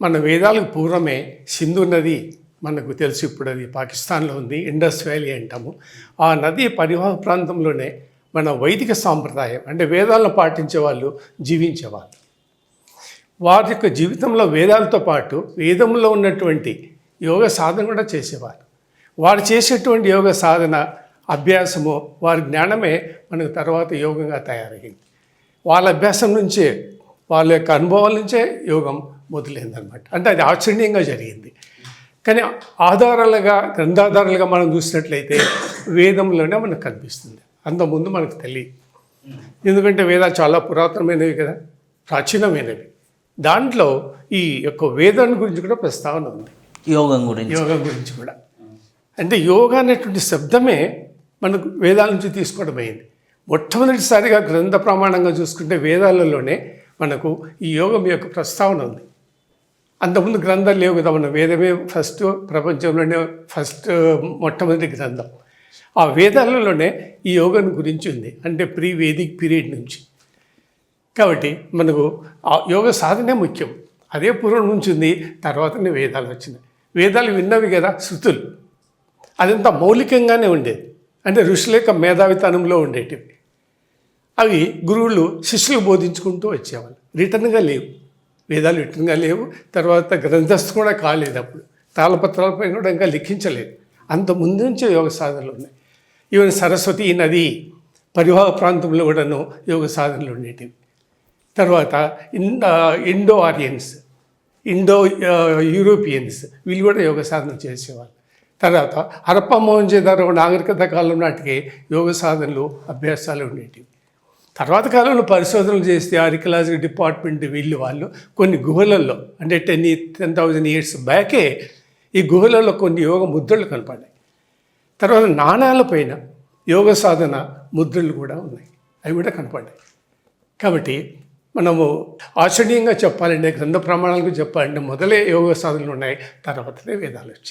మన వేదాలకు పూర్వమే సింధు నది మనకు తెలుసు, ఇప్పుడు అది పాకిస్తాన్లో ఉంది, ఇండస్ వ్యాలీ అంటాము. ఆ నది పరివాహక ప్రాంతంలోనే మన వైదిక సాంప్రదాయం అంటే వేదాలను పాటించే వాళ్ళు జీవించేవాళ్ళు. వారి యొక్క జీవితంలో వేదాలతో పాటు వేదంలో ఉన్నటువంటి యోగ సాధన కూడా చేసేవారు. వారు చేసేటువంటి యోగ సాధన అభ్యాసము, వారి జ్ఞానమే మనకు తర్వాత యోగంగా తయారైంది. వాళ్ళ అభ్యాసం నుంచే, వాళ్ళ యొక్క అనుభవాల నుంచే యోగం మొదలైందనమాట. అంటే అది ఆచరణీయంగా జరిగింది. కానీ ఆధారాలుగా, గ్రంథాధారాలుగా మనం చూసినట్లయితే వేదంలోనే మనకు కనిపిస్తుంది. అంతకుముందు మనకు తెలియదు. ఎందుకంటే వేదాలు చాలా పురాతనమైనవి కదా, ప్రాచీనమైనవి. దాంట్లో ఈ యొక్క వేదాన్ని గురించి కూడా ప్రస్తావన ఉంది, యోగం గురించి కూడా. అంటే యోగా అనేటువంటి శబ్దమే మనకు వేదాల నుంచి తీసుకోవడం అయింది. మొట్టమొదటిసారిగా గ్రంథ ప్రమాణంగా చూసుకుంటే వేదాలలోనే మనకు ఈ యోగం యొక్క ప్రస్తావన ఉంది. అంతకుముందు గ్రంథాలు లేవు కదా, మన వేదమే ఫస్ట్, ప్రపంచంలోనే మొట్టమొదటి గ్రంథం. ఆ వేదాలలోనే ఈ యోగం గురించి ఉంది, అంటే ప్రీ వేదిక్ పీరియడ్ నుంచి. కాబట్టి మనకు ఆ యోగ సాధనే ముఖ్యం. అదే పూర్వం నుంచి ఉంది, తర్వాతనే వేదాలు వచ్చినాయి. వేదాలు విన్నవి కదా, శృతులు, అదంతా మౌలికంగానే ఉండేది. అంటే ఋషుల యొక్క మేధావితనంలో ఉండేటివి. అవి గురువులు శిష్యులు బోధించుకుంటూ వచ్చేవాళ్ళు. రిటర్న్గా లేవు, వేదాలు రిటర్న్గా లేవు. తర్వాత గ్రంథస్థ కూడా కాలేదు, అప్పుడు తాళపత్రాలపై కూడా ఇంకా లిఖించలేదు. అంత ముందు నుంచే యోగ సాధనలు ఉన్నాయి. ఈవెన్ సరస్వతి నది పరివాహ ప్రాంతంలో కూడాను యోగ సాధనలు ఉండేటివి. తర్వాత ఇండో ఆరియన్స్, ఇండో యూరోపియన్స్, వీళ్ళు కూడా యోగ సాధన చేసేవాళ్ళు. తర్వాత హరప్ప మొహంజోదారో నాగరికత కాలం నాటికి యోగ సాధనలు, అభ్యాసాలు ఉండేటివి. తర్వాత కాలంలో పరిశోధనలు చేస్తే ఆర్కియాలజీ డిపార్ట్మెంట్ వాళ్ళు కొన్ని గుహలలో, అంటే 10,000 years బ్యాకే ఈ గుహలలో కొన్ని యోగ ముద్రలు కనపడ్డాయి. తర్వాత నాణాల పైన యోగ సాధన ముద్రలు కూడా ఉన్నాయి, అవి కూడా కనపడ్డాయి. కాబట్టి మనము ఆచరణీయంగా చెప్పాలంటే, గ్రంథ ప్రమాణాలకు చెప్పాలంటే మొదలే యోగ సాధనలు ఉన్నాయి, తర్వాతనే వేదాలు వచ్చాయి.